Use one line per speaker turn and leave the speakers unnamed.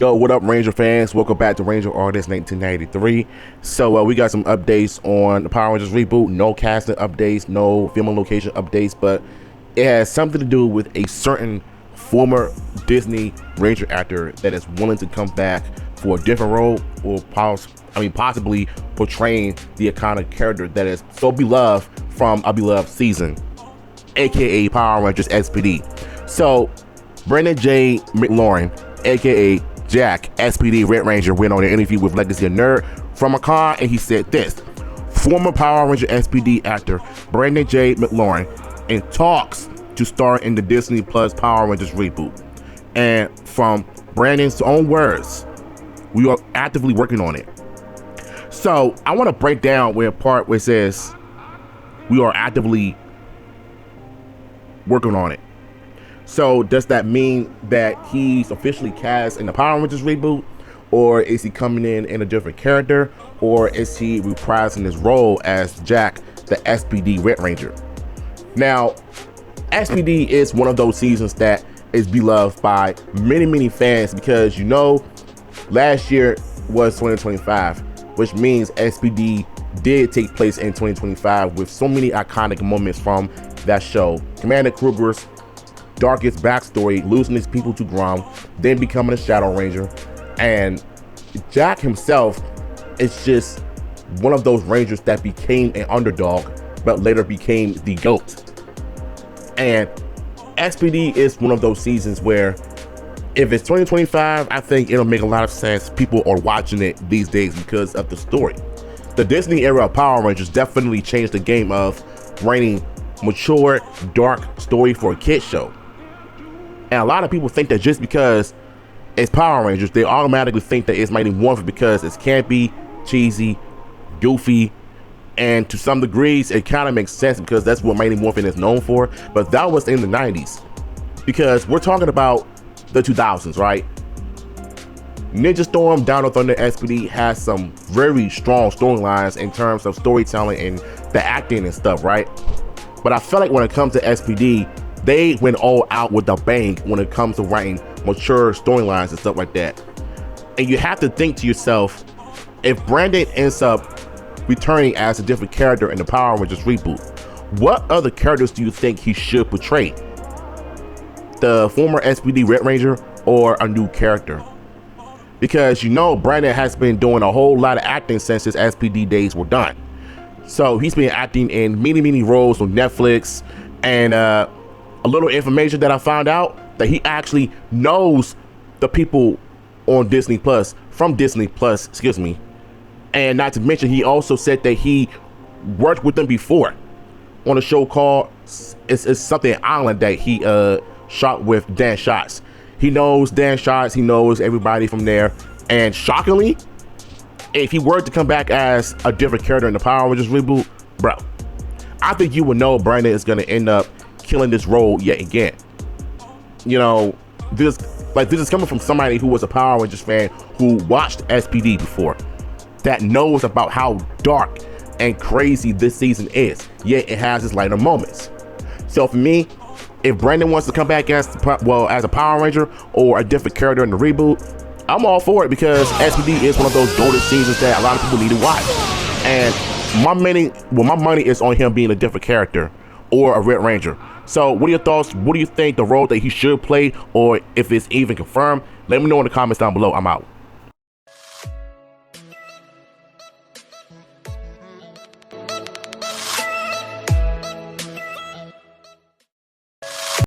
Yo, what up, Ranger fans? Welcome back to Ranger Artist 1993. So we got some updates on the Power Rangers Reboot. No casting updates, no filming location updates, but it has something to do with a certain former Disney Ranger actor that is willing to come back for a different role, or possibly portraying the iconic character that is so beloved from a beloved season, aka Power Rangers SPD. So Brandon Jay Mclearn, aka Jack, SPD Red Ranger, went on an interview with Legacy of Nerd from a con, and he said this: former Power Ranger SPD actor Brandon Jay Mclearn in talks to star in the Disney Plus Power Rangers reboot. And from Brandon's own words, we are actively working on it. So I want to break down where part where it says we are actively working on it. So does that mean that he's officially cast in the Power Rangers reboot, or is he coming in a different character, or is he reprising his role as Jack, the SPD Red Ranger? Now, SPD is one of those seasons that is beloved by many fans because, you know, last year was 2025, which means SPD did take place in 2025 with so many iconic moments from that show. Commander Kruger's darkest backstory, losing his people to Grom, then becoming a Shadow Ranger, and Jack himself is just one of those Rangers that became an underdog but later became the GOAT. And SPD is one of those seasons where if it's 2025, I think it'll make a lot of sense. People are watching it these days because of the story. The Disney era of Power Rangers definitely changed the game of bringing mature, dark story for a kid show. And a lot of people think that just because it's Power Rangers, they automatically think that it's Mighty Morphin because it's campy, cheesy, goofy, and to some degrees it kind of makes sense because that's what Mighty Morphin is known for. But that was in the 90s, because we're talking about the 2000s, right? Ninja Storm, Down of Thunder, SPD has some very strong storylines in terms of storytelling and the acting and stuff, right? But I feel like when it comes to SPD, they went all out with a bang when it comes to writing mature storylines and stuff like that. And you have to think to yourself, if Brandon ends up returning as a different character in the Power Rangers reboot, what other characters do you think he should portray? The former SPD Red Ranger or a new character? Because, you know, Brandon has been doing a whole lot of acting since his SPD days were done. So he's been acting in many roles on Netflix, and a little information that I found out, that he actually knows the people on Disney Plus, from Disney Plus, excuse me. And not to mention, he also said that he worked with them before on a show called it's something Island that he shot with Dan Schatz. He knows Dan Schatz, he knows everybody from there. And shockingly, if he were to come back as a different character in the Power Rangers reboot, bro, I think you would know Brandon is going to end up killing this role yet again. You know, this is coming from somebody who was a Power Rangers fan who watched SPD before, that knows about how dark and crazy this season is, yet it has its lighter moments. So for me, if Brandon wants to come back as a Power Ranger or a different character in the reboot, I'm all for it, because SPD is one of those golden seasons that a lot of people need to watch. And my money is on him being a different character or a Red Ranger. So what are your thoughts? What do you think the role that he should play, or if it's even confirmed? Let me know in the comments down below. I'm out.